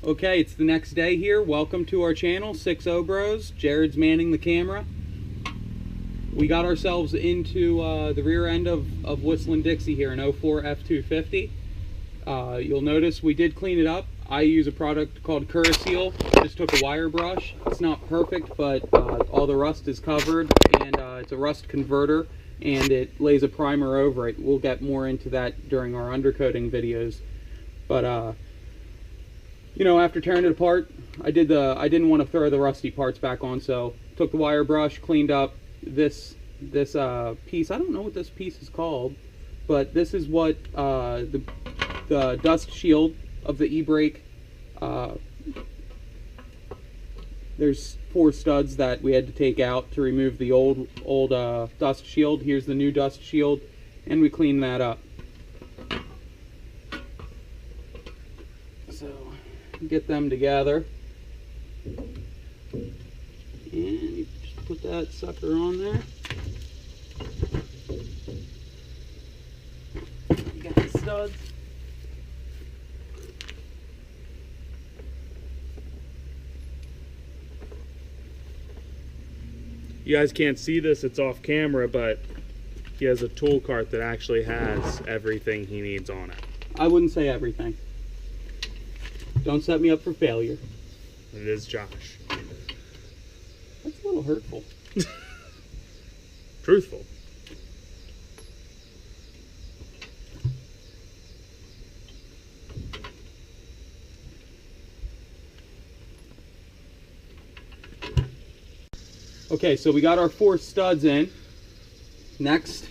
Okay, it's the next day here. Welcome to our channel, 6-0 Bros. Jared's manning the camera. We got ourselves into the rear end of Whistling Dixie here, an 04 F250. You'll notice we did clean it up. I use a product called Seal. Just took a wire brush. It's not perfect, but all the rust is covered, and it's a rust converter, and it lays a primer over it. We'll get more into that during our undercoating videos. But you know, after tearing it apart, I didn't want to throw the rusty parts back on, so took the wire brush, cleaned up this piece. I don't know what this piece is called, but this is what the dust shield of the e-brake. There's 4 studs that we had to take out to remove the old dust shield. Here's the new dust shield, and we cleaned that up. So get them together, and you just put that sucker on there. You got the studs. You guys can't see this, it's off camera, but he has a tool cart that actually has everything he needs on it. I wouldn't say everything. Don't set me up for failure. It is Josh. That's a little hurtful. Truthful. Okay, so we got our 4 studs in. Next,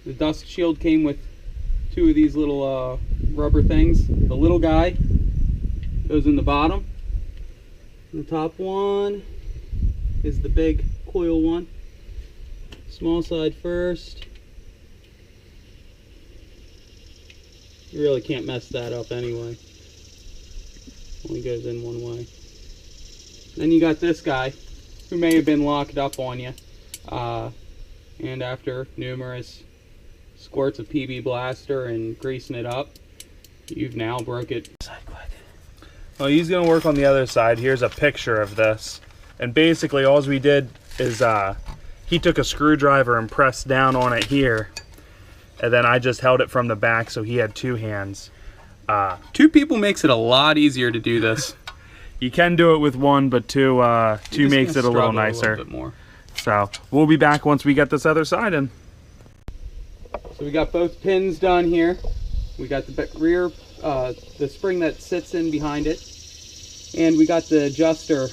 the dust shield came with 2 of these little rubber things. The little guy goes in the bottom. And the top one is the big coil one. Small side first. You really can't mess that up anyway. Only goes in one way. Then you got this guy, who may have been locked up on you, and after numerous squirts of PB Blaster and greasing it up, you've now broke it. Well, he's going to work on the other side. Here's a picture of this, and basically all we did is he took a screwdriver and pressed down on it here, and then I just held it from the back, so he had 2 hands. 2 people makes it a lot easier to do this. You can do it with 1, but 2 makes it a little nicer. A little bit more. So we'll be back once we get this other side in. So we got both pins done here. We got the rear, the spring that sits in behind it, and we got the adjuster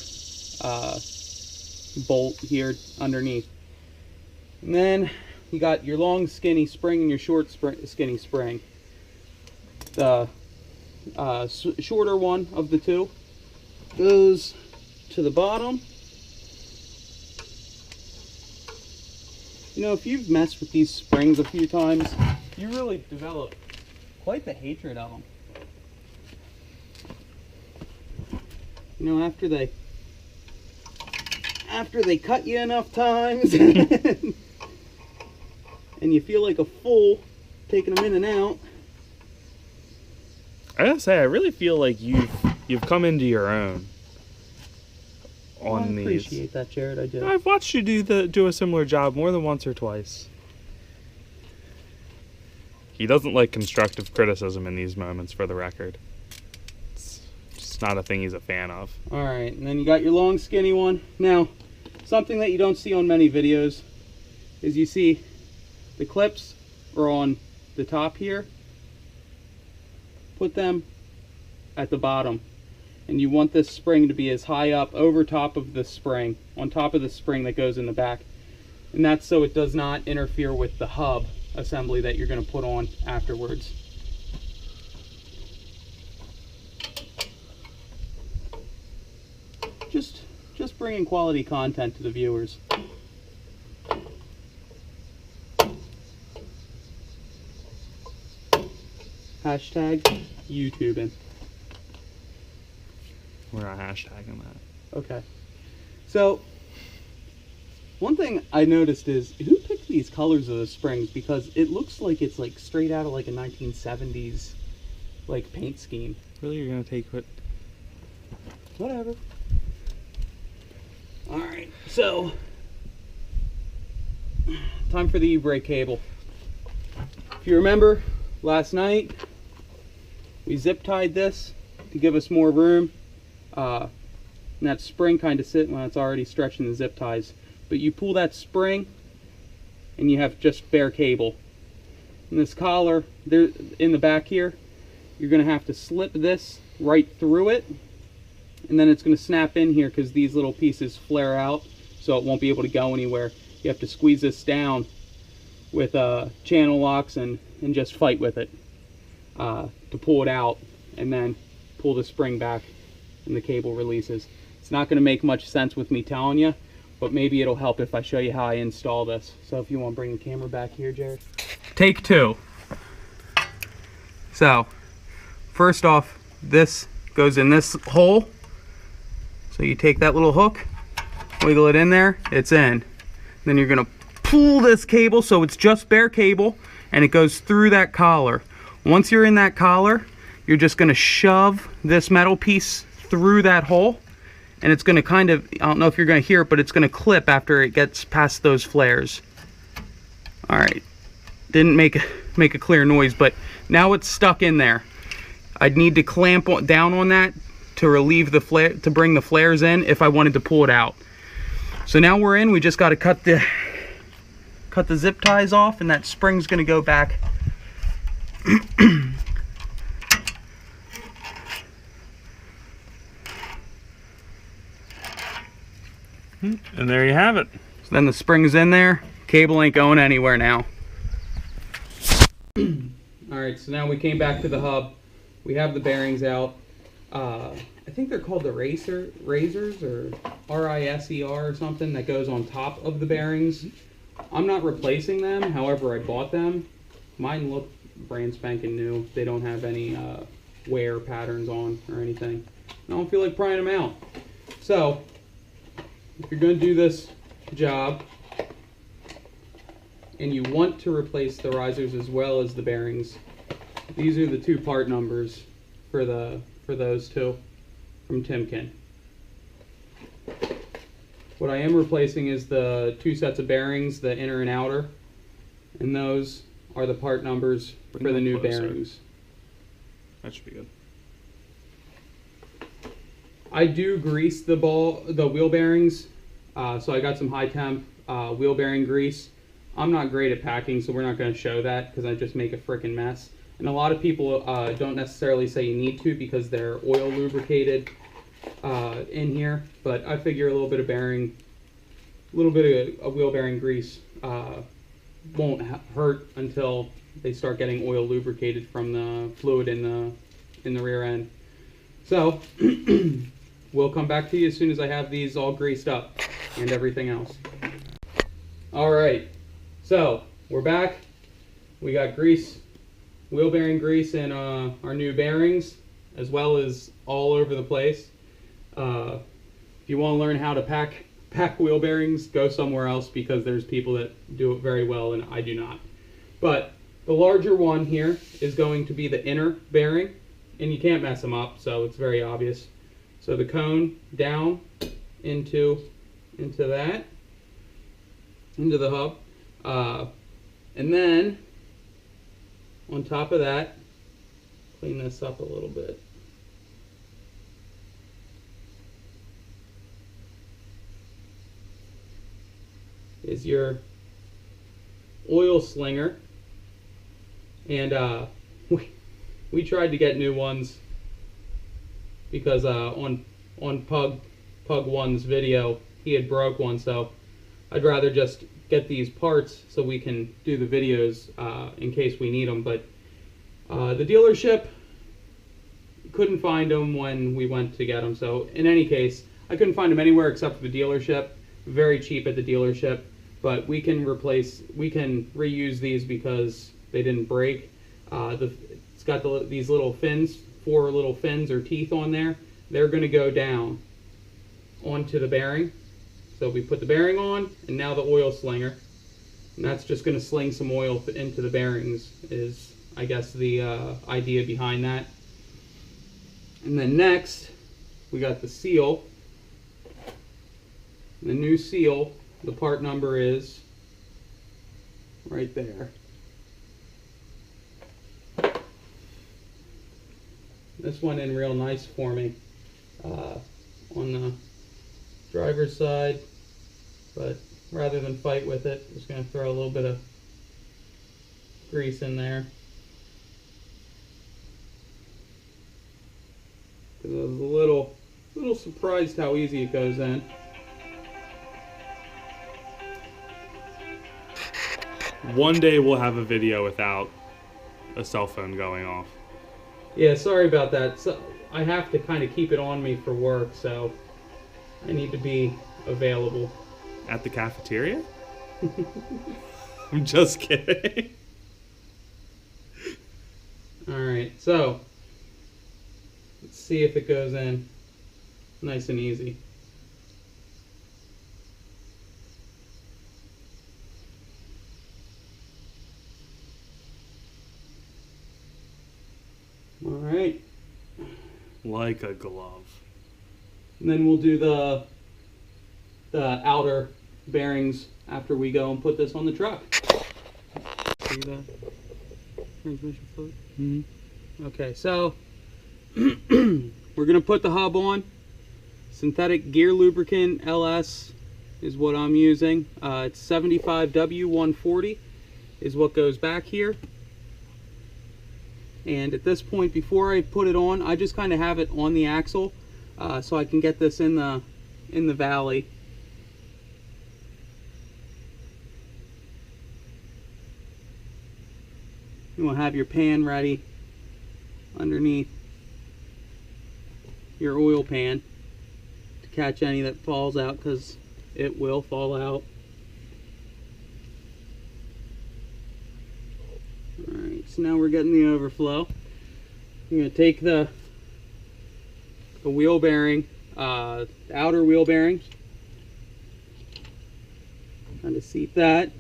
bolt here underneath. And then you got your long skinny spring and your short skinny spring. The shorter one of the 2 goes to the bottom. You know, if you've messed with these springs a few times, you really develop quite the hatred of them. You know, after they cut you enough times and you feel like a fool taking them in and out. I gotta say, I really feel like you've come into your own on these. I appreciate that, Jared. I do. I've watched you do a similar job more than once or twice. He doesn't like constructive criticism in these moments, for the record. It's just not a thing he's a fan of. All right, and then you got your long skinny one. Now, something that you don't see on many videos is you see the clips are on the top here. Put them at the bottom, and you want this spring to be as high up over top of the spring, on top of the spring that goes in the back, and that's so it does not interfere with the hub assembly that you're going to put on afterwards. Just bringing quality content to the viewers. Hashtag YouTubing. We're not hashtagging that. Okay. So, one thing I noticed is, who picked these colors of the springs? Because it looks like it's like straight out of like a 1970s like paint scheme. Really, you're gonna take what? Whatever. Alright, so time for the e-brake cable. If you remember last night, we zip tied this to give us more room. And that spring kind of sits when it's already stretching the zip ties. But you pull that spring and you have just bare cable. And this collar there in the back here, you're going to have to slip this right through it, and then it's going to snap in here because these little pieces flare out, so it won't be able to go anywhere. You have to squeeze this down with channel locks and just fight with it to pull it out, and then pull the spring back and the cable releases. It's not going to make much sense with me telling you, but maybe it'll help if I show you how I install this. So if you want to bring the camera back here, Jared. Take two. So first off, this goes in this hole. So you take that little hook, wiggle it in there, it's in. Then you're gonna pull this cable so it's just bare cable, and it goes through that collar. Once you're in that collar, you're just gonna shove this metal piece through that hole, and it's gonna kind of, I don't know if you're gonna hear it, but it's gonna clip after it gets past those flares. All right, didn't make a clear noise, but now it's stuck in there. I'd need to clamp down on that to relieve the flare, to bring the flares in if I wanted to pull it out. So now we're in, we just got to cut the zip ties off, and that spring's going to go back. And there you have it. So then the spring's in there, cable ain't going anywhere now. Alright, so now we came back to the hub. We have the bearings out. I think they're called the razors or R-I-S-E-R or something that goes on top of the bearings. I'm not replacing them, however I bought them. Mine look brand spanking new. They don't have any wear patterns on or anything. I don't feel like prying them out. So, if you're going to do this job and you want to replace the risers as well as the bearings, these are the two part numbers for those two from Timken. What I am replacing is the two sets of bearings, the inner and outer, and those are the part numbers for the new bearings. That should be good. I do grease the wheel bearings, so I got some high temp wheel bearing grease. I'm not great at packing, so we're not going to show that because I just make a freaking mess. And a lot of people don't necessarily say you need to because they're oil lubricated in here, but I figure a little bit of bearing, a little bit of wheel bearing grease won't hurt until they start getting oil lubricated from the fluid in the rear end. So we'll come back to you as soon as I have these all greased up and everything else. All right, so we're back. We got grease. Wheel bearing grease in our new bearings, as well as all over the place. If you want to learn how to pack wheel bearings, go somewhere else because there's people that do it very well and I do not. But the larger one here is going to be the inner bearing, and you can't mess them up, so it's very obvious. So the cone down into the hub, and then on top of that, clean this up a little bit. Is your oil slinger, and we tried to get new ones because on Pug 1's video he had broke one, so I'd rather just get these parts so we can do the videos in case we need them. But the dealership couldn't find them when we went to get them, so in any case I couldn't find them anywhere except for the dealership. Very cheap at the dealership, but we can reuse these because they didn't break. It's got these little fins, 4 little fins or teeth on there. They're going to go down onto the bearing. So we put the bearing on, and now the oil slinger, and that's just going to sling some oil into the bearings, is I guess the idea behind that. And then next, we got the seal. The new seal, the part number is right there. This went in real nice for me on the driver's side, but rather than fight with it, I'm just going to throw a little bit of grease in there. Because I was a little surprised how easy it goes in. One day we'll have a video without a cell phone going off. Yeah, sorry about that. So I have to kind of keep it on me for work, so I need to be available. At the cafeteria? I'm just kidding. Alright, so let's see if it goes in nice and easy. Alright. Like a glove. And then we'll do the outer bearings after we go and put this on the truck. See the transmission fluid? Mm-hmm. Okay, so we're going to put the hub on. Synthetic gear lubricant LS is what I'm using. It's 75W140 is what goes back here. And at this point, before I put it on, I just kind of have it on the axle so I can get this in the valley. You want to have your pan ready underneath your oil pan to catch any that falls out, because it will fall out. Alright, so now we're getting the overflow. I'm going to take the wheel bearing, the outer wheel bearing, kind of seat that.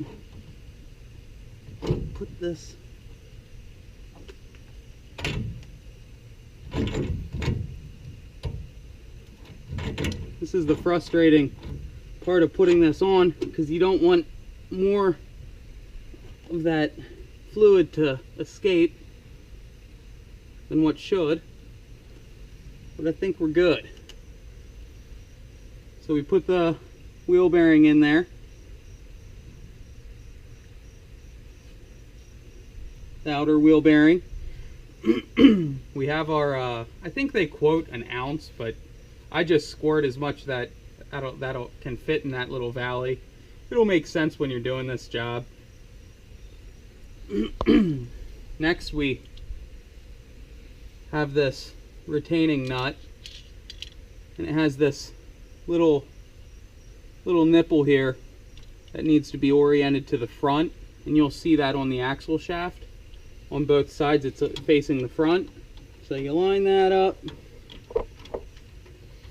Put this This is the frustrating part of putting this on, because you don't want more of that fluid to escape than what should, but I think we're good. So we put the wheel bearing in there. The outer wheel bearing. We have our, I think they quote an ounce, but I just squirt as much that that'll can fit in that little valley. It'll make sense when you're doing this job. Next we have this retaining nut, and it has this little nipple here that needs to be oriented to the front, and you'll see that on the axle shaft. On both sides it's facing the front, so you line that up,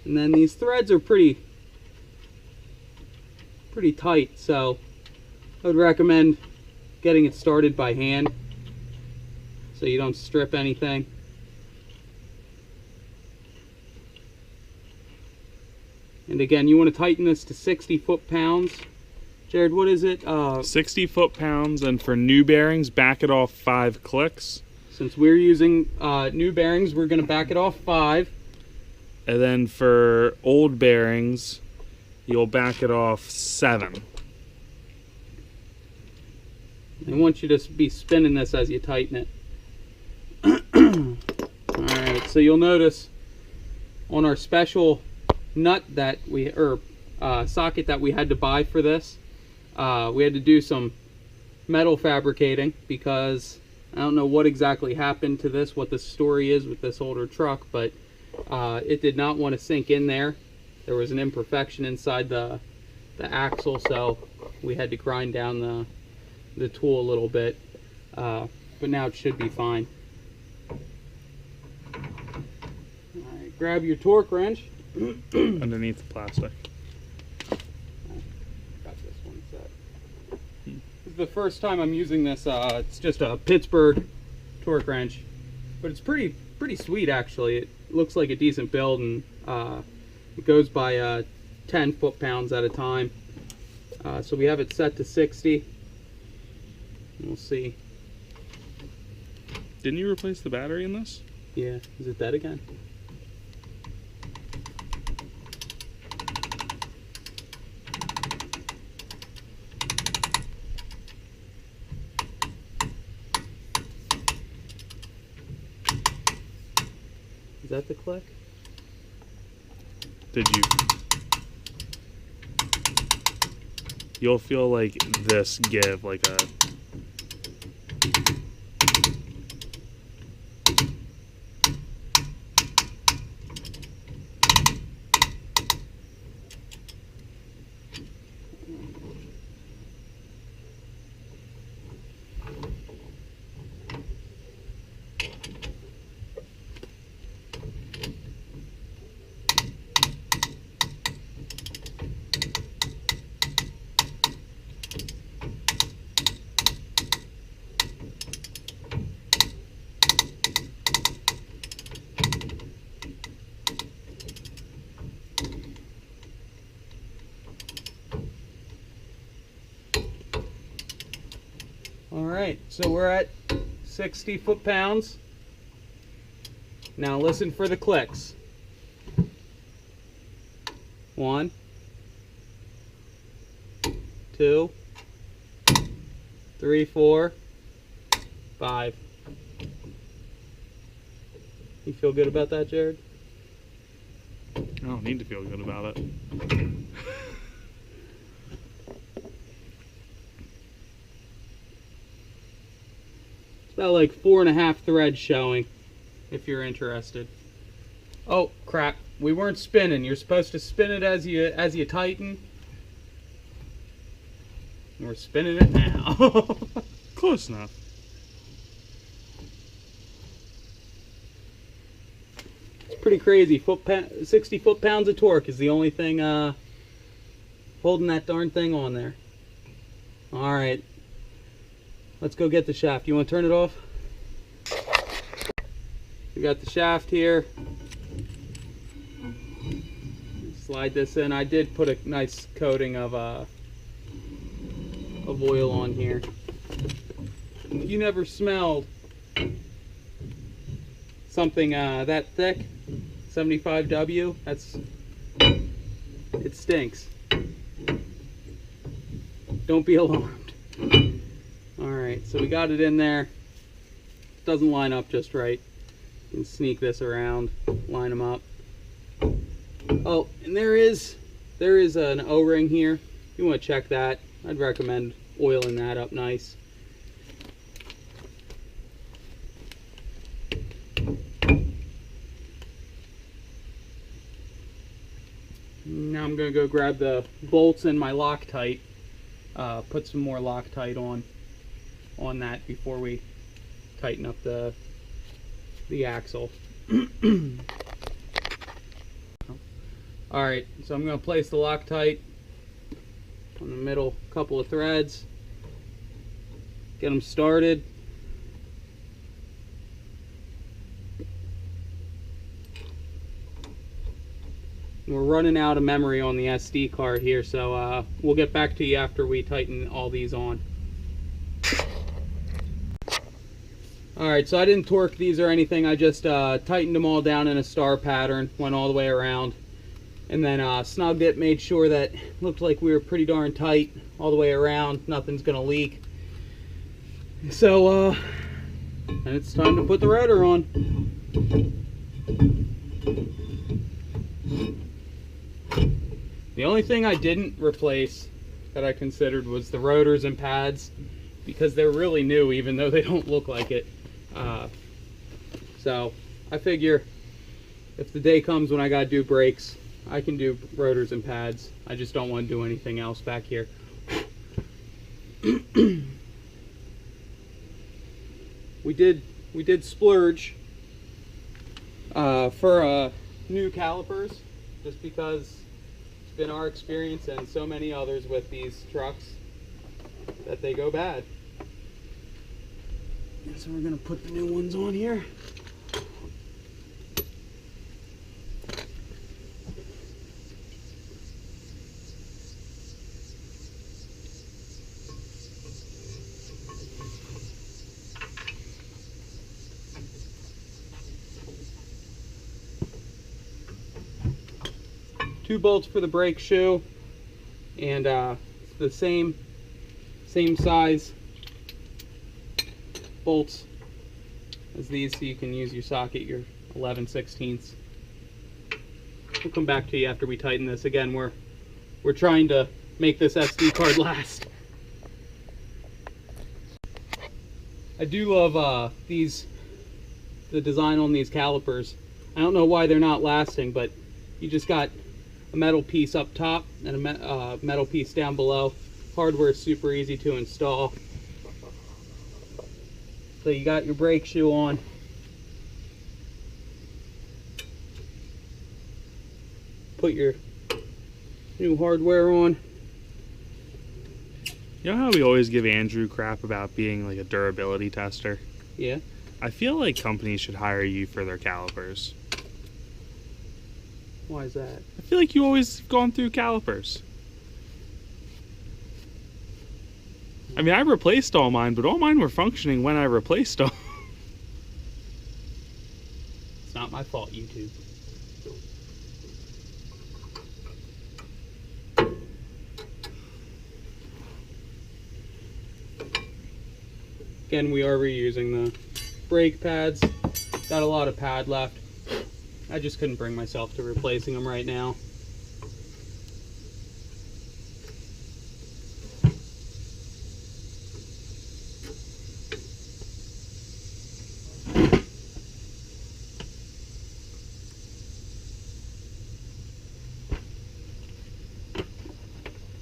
and then these threads are pretty tight, so I would recommend getting it started by hand so you don't strip anything. And again, you want to tighten this to 60 foot-pounds. Jared, what is it? 60 foot-pounds, and for new bearings, back it off 5 clicks. Since we're using new bearings, we're going to back it off 5. And then for old bearings, you'll back it off 7. I want you to be spinning this as you tighten it. Alright, so you'll notice on our special nut that socket that we had to buy for this, we had to do some metal fabricating, because I don't know what exactly happened to this, what the story is with this older truck, but it did not want to sink in there. There was an imperfection inside the axle, so we had to grind down the tool a little bit, but now it should be fine. Alright, grab your torque wrench. Underneath the plastic. Got this one set. This is the first time I'm using this. It's just a Pittsburgh torque wrench, but it's pretty sweet actually. looks like a decent build, and it goes by 10 foot-pounds at a time. So we have it set to 60. We'll see. Didn't you replace the battery in this? Yeah, is it dead again? Is that the click? Did you? You'll feel like this give, like a... Alright, so we're at 60 foot-pounds. Now listen for the clicks. 1, 2, 3, 4, 5. You feel good about that, Jared? I don't need to feel good about it. About like 4.5 threads showing, if you're interested. Oh crap, we weren't spinning. You're supposed to spin it as you tighten. We're spinning it now. Close enough. It's pretty crazy. 60 foot-pounds of torque is the only thing holding that darn thing on there. Alright. Let's go get the shaft. You want to turn it off? We got the shaft here. Slide this in. I did put a nice coating of oil on here. You never smelled something that thick. 75W. It stinks. Don't be alarmed. Alright, so we got it in there. Doesn't line up just right. You can sneak this around, line them up. Oh, and there is an O-ring here. You want to check that. I'd recommend oiling that up nice. Now I'm going to go grab the bolts and my Loctite. Put some more Loctite on that before we tighten up the axle. Alright, so I'm going to place the Loctite on the middle couple of threads. Get them started. We're running out of memory on the SD card here, so we'll get back to you after we tighten all these on. Alright, so I didn't torque these or anything. I just tightened them all down in a star pattern, went all the way around, and then snugged it, made sure that it looked like we were pretty darn tight all the way around, nothing's gonna leak. So and it's time to put the rotor on. The only thing I didn't replace that I considered was the rotors and pads, because they're really new even though they don't look like it. So I figure if the day comes when I gotta do brakes, I can do rotors and pads. I just don't want to do anything else back here. We did splurge for new calipers, just because it's been our experience and so many others with these trucks that they go bad. So we're gonna put the new ones on here. 2 bolts for the brake shoe, and the same size bolts as these, so you can use your socket, your 11/16. We'll come back to you after we tighten this. Again, we're trying to make this SD card last. I do love the design on these calipers. I don't know why they're not lasting, but you just got a metal piece up top and a metal piece down below. Hardware is super easy to install. So you got your brake shoe on. Put your new hardware on. You know how we always give Andrew crap about being like a durability tester? Yeah. I feel like companies should hire you for their calipers. Why is that? I feel like you always gone through calipers. I mean, I replaced all mine, but all mine were functioning when I replaced them. It's not my fault, YouTube. Again, we are reusing the brake pads. Got a lot of pad left. I just couldn't bring myself to replacing them right now.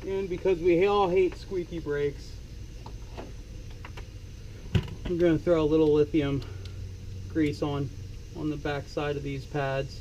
And because we all hate squeaky brakes, I'm going to throw a little lithium grease on the back side of these pads.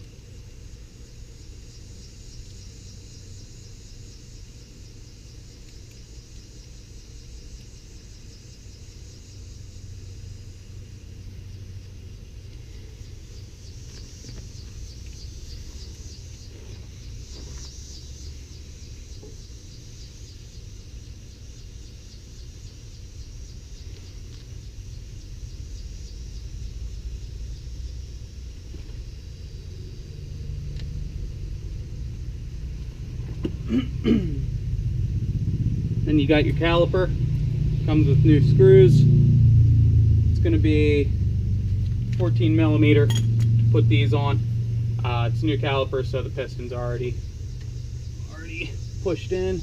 Then you got your caliper. Comes with new screws. It's going to be 14 millimeter to put these on. It's a new caliper, so the piston's already pushed in.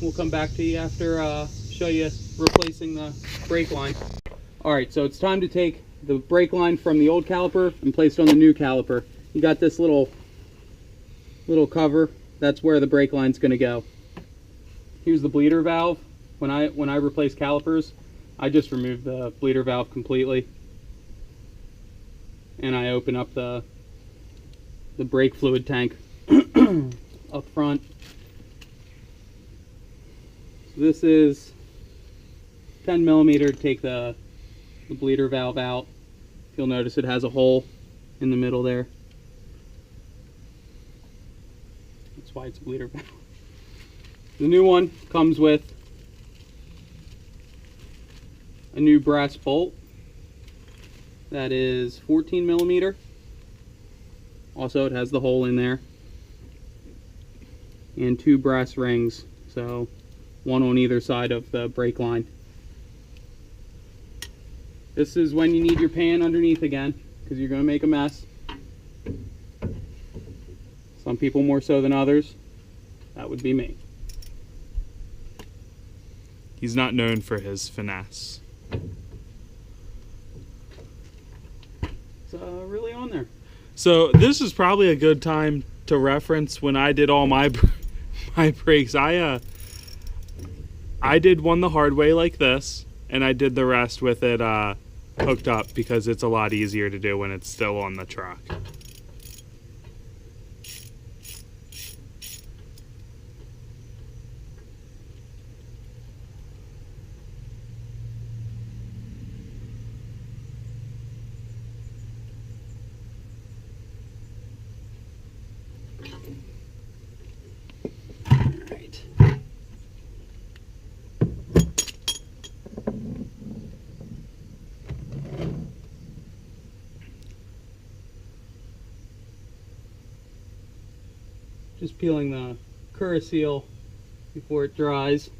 We'll come back to you after show you replacing the brake line. Alright, so it's time to take the brake line from the old caliper and place it on the new caliper. You got this little cover. That's where the brake line's going to go. Here's the bleeder valve. When I replace calipers, I just remove the bleeder valve completely, and I open up the brake fluid tank up front. So this is 10 millimeter to take the bleeder valve out. You'll notice it has a hole in the middle there. That's why it's a bleeder valve. The new one comes with a new brass bolt that is 14 millimeter. Also, it has the hole in there, and 2 brass rings, so one on either side of the brake line. This is when you need your pan underneath again, because you're going to make a mess. Some people more so than others. That would be me. He's not known for his finesse. It's really on there. So this is probably a good time to reference when I did all my brakes. I did one the hard way like this, and I did the rest with it hooked up because it's a lot easier to do when it's still on the truck. Just peeling the cura seal before it dries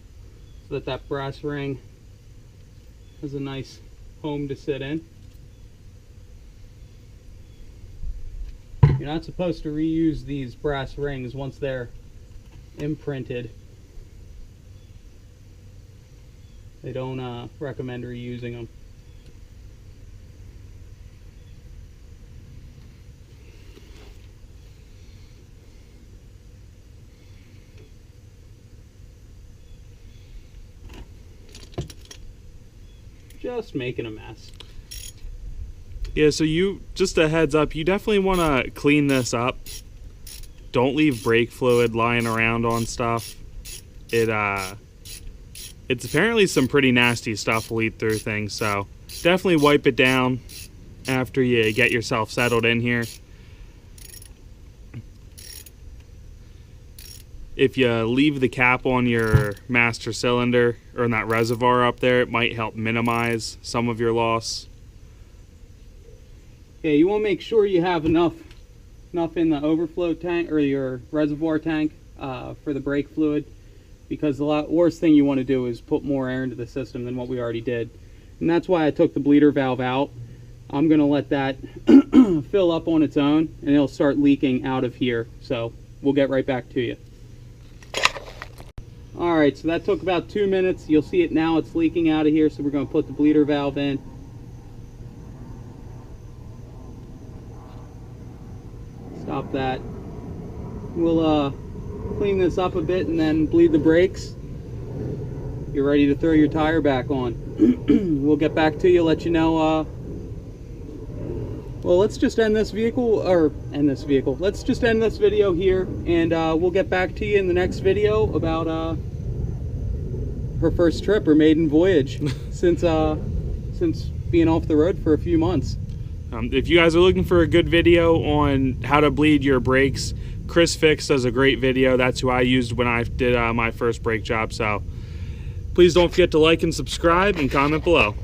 so that that brass ring has a nice home to sit in. You're not supposed to reuse these brass rings once they're imprinted. They don't recommend reusing them. Just making a mess. Yeah, so just a heads up, you definitely want to clean this up. Don't leave brake fluid lying around on stuff. It's apparently some pretty nasty stuff will eat through things, so definitely wipe it down after you get yourself settled in here. If you leave the cap on your master cylinder or in that reservoir up there, it might help minimize some of your loss. Yeah, you want to make sure you have enough in the overflow tank or your reservoir tank for the brake fluid, because the worst thing you want to do is put more air into the system than what we already did. And that's why I took the bleeder valve out. I'm going to let that fill up on its own, and it'll start leaking out of here. So we'll get right back to you. Alright, so that took about 2 minutes. You'll see it now, it's leaking out of here, so we're going to put the bleeder valve in. Stop that. We'll clean this up a bit and then bleed the brakes. You're ready to throw your tire back on. We'll get back to you, let you know. Well, let's just end this vehicle, let's just end this video here, and we'll get back to you in the next video about her first trip, her maiden voyage, since being off the road for a few months. If you guys are looking for a good video on how to bleed your brakes, Chris Fix does a great video. That's who I used when I did my first brake job. So please don't forget to like and subscribe and comment below.